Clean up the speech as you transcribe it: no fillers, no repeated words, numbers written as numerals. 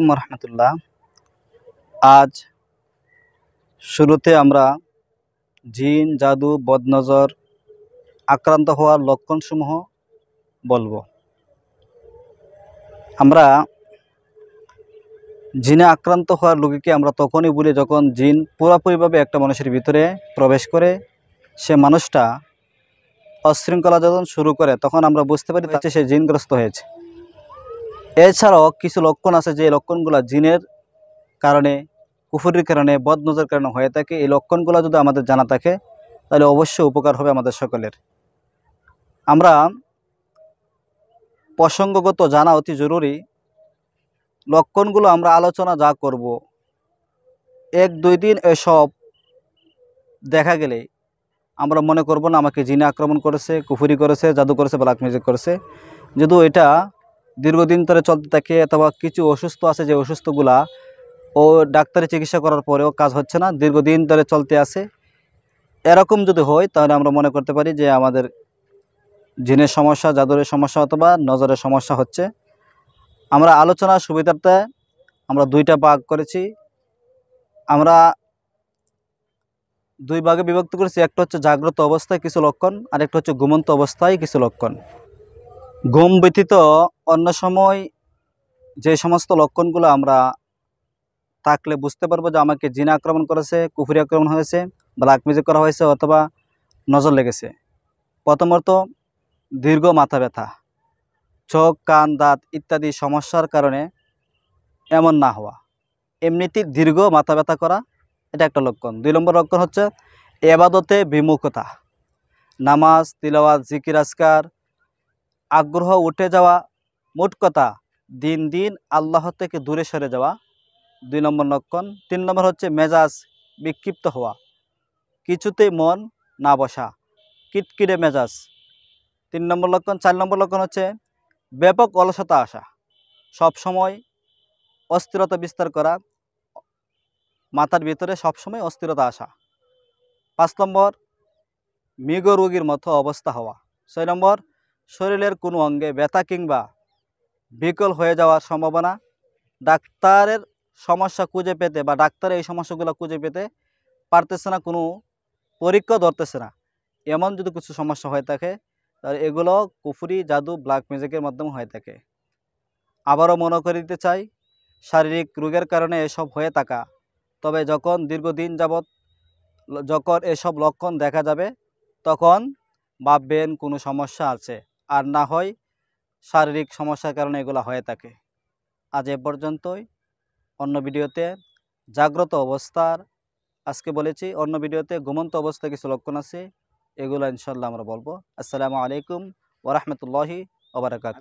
আলাইকুম রহমতুল্লাহ। আজ শুরুতে আমরা জিন, জাদু, বদনজর আক্রান্ত হওয়ার লক্ষণসমূহ বলবো। আমরা জিনে আক্রান্ত হওয়ার রোগীকে আমরা তখনই বলি যখন জিন পুরোপুরিভাবে একটা মানুষের ভিতরে প্রবেশ করে, সে মানুষটা অশৃঙ্খলা যখন শুরু করে, তখন আমরা বুঝতে পারি তাতে সে জিনগ্রস্ত হয়েছে। এছাড়াও কিছু লক্ষণ আছে যে লক্ষণগুলো জিনের কারণে, কুফরির কারণে, বদনজর কারণে হয়ে থাকে। এই লক্ষণগুলো যদি আমাদের জানা থাকে তাহলে অবশ্যই উপকার হবে আমাদের সকলের। আমরা প্রসঙ্গগত জানা অতি জরুরি। লক্ষণগুলো আমরা আলোচনা যা করব, 1-2 দিন এসব দেখা গেলে আমরা মনে করব না আমাকে জিনে আক্রমণ করেছে, কুফরি করেছে, জাদু করেছে, ব্ল্যাক ম্যাজিক করেছে। যদিও এটা দীর্ঘদিন ধরে চলতে থাকে, অথবা কিছু অসুস্থ আছে যে অসুস্থগুলা ও ডাক্তারি চিকিৎসা করার পরেও কাজ হচ্ছে না, দীর্ঘদিন ধরে চলতে আছে, এরকম যদি হয় তাহলে আমরা মনে করতে পারি যে আমাদের জিনের সমস্যা, জাদুরের সমস্যা অথবা নজরের সমস্যা হচ্ছে। আমরা আলোচনার সুবিধার্থে আমরা 2টা ভাগ করেছি। আমরা 2 ভাগে বিভক্ত করেছি। একটা হচ্ছে জাগ্রত অবস্থায় কিছু লক্ষণ, আর একটা হচ্ছে ঘুমন্ত অবস্থায় কিছু লক্ষণ। ঘুম ব্যতীত অন্য সময় যে সমস্ত লক্ষণগুলো আমরা থাকলে বুঝতে পারবো যে আমাকে জিনে আক্রমণ করেছে, কুফরি আক্রমণ হয়েছে, ব্ল্যাক ম্যাজিক করা হয়েছে অথবা নজর লেগেছে। প্রথমত, দীর্ঘ মাথা ব্যথা, চোখ, কান, দাঁত ইত্যাদি সমস্যার কারণে এমন না হওয়া, এমনিতেই দীর্ঘ মাথা ব্যথা করা, এটা একটা লক্ষণ। 2 নম্বর লক্ষণ হচ্ছে ইবাদতে বিমুখতা, নামাজ, তিলাওয়াত, জিকির আজকার আগ্রহ উঠে যাওয়া, মোট কথা দিন দিন আল্লাহ থেকে দূরে সরে যাওয়া, 2 নম্বর লক্ষণ। 3 নম্বর হচ্ছে মেজাজ বিক্ষিপ্ত হওয়া, কিছুতেই মন না বসা, কিটকিটে মেজাজ, 3 নম্বর লক্ষণ। 4 নম্বর লক্ষণ হচ্ছে ব্যাপক অলসতা আসা, সবসময় অস্থিরতা বিস্তার করা, মাথার ভিতরে সবসময় অস্থিরতা আসা। 5 নম্বর মৃগ রোগীর মতো অবস্থা হওয়া। 6 নম্বর শরীরের কোনো অঙ্গে ব্যথা কিংবা বিকল হয়ে যাওয়ার সম্ভাবনা, ডাক্তারের সমস্যা খুঁজে পেতে বা ডাক্তার এই সমস্যাগুলো খুঁজে পেতে পারতেছে না, কোনো পরীক্ষা ধরতেছে না, এমন যদি কিছু সমস্যা হয়ে থাকে তাহলে এগুলো কুফরি, জাদু, ব্ল্যাক ম্যাজিকের মাধ্যমে হয়ে থাকে। আবারও মনে করে দিতে চাই, শারীরিক রোগের কারণে এসব হয়ে থাকা, তবে যখন দীর্ঘদিন যাবৎ যখন এসব লক্ষণ দেখা যাবে তখন ভাববেন কোনো সমস্যা আছে, আর না হয় শারীরিক সমস্যার কারণে এগুলো হয়ে থাকে। আজ এ পর্যন্তই। অন্য ভিডিওতে জাগ্রত অবস্থার আজকে বলেছি, অন্য ভিডিওতে ঘুমন্ত অবস্থায় কিছু লক্ষণ আছে, এগুলো ইনশাল্লাহ আমরা বলবো। আসসালামু আলাইকুম ওয়া রাহমাতুল্লাহি ওয়া বারাকাতুহু।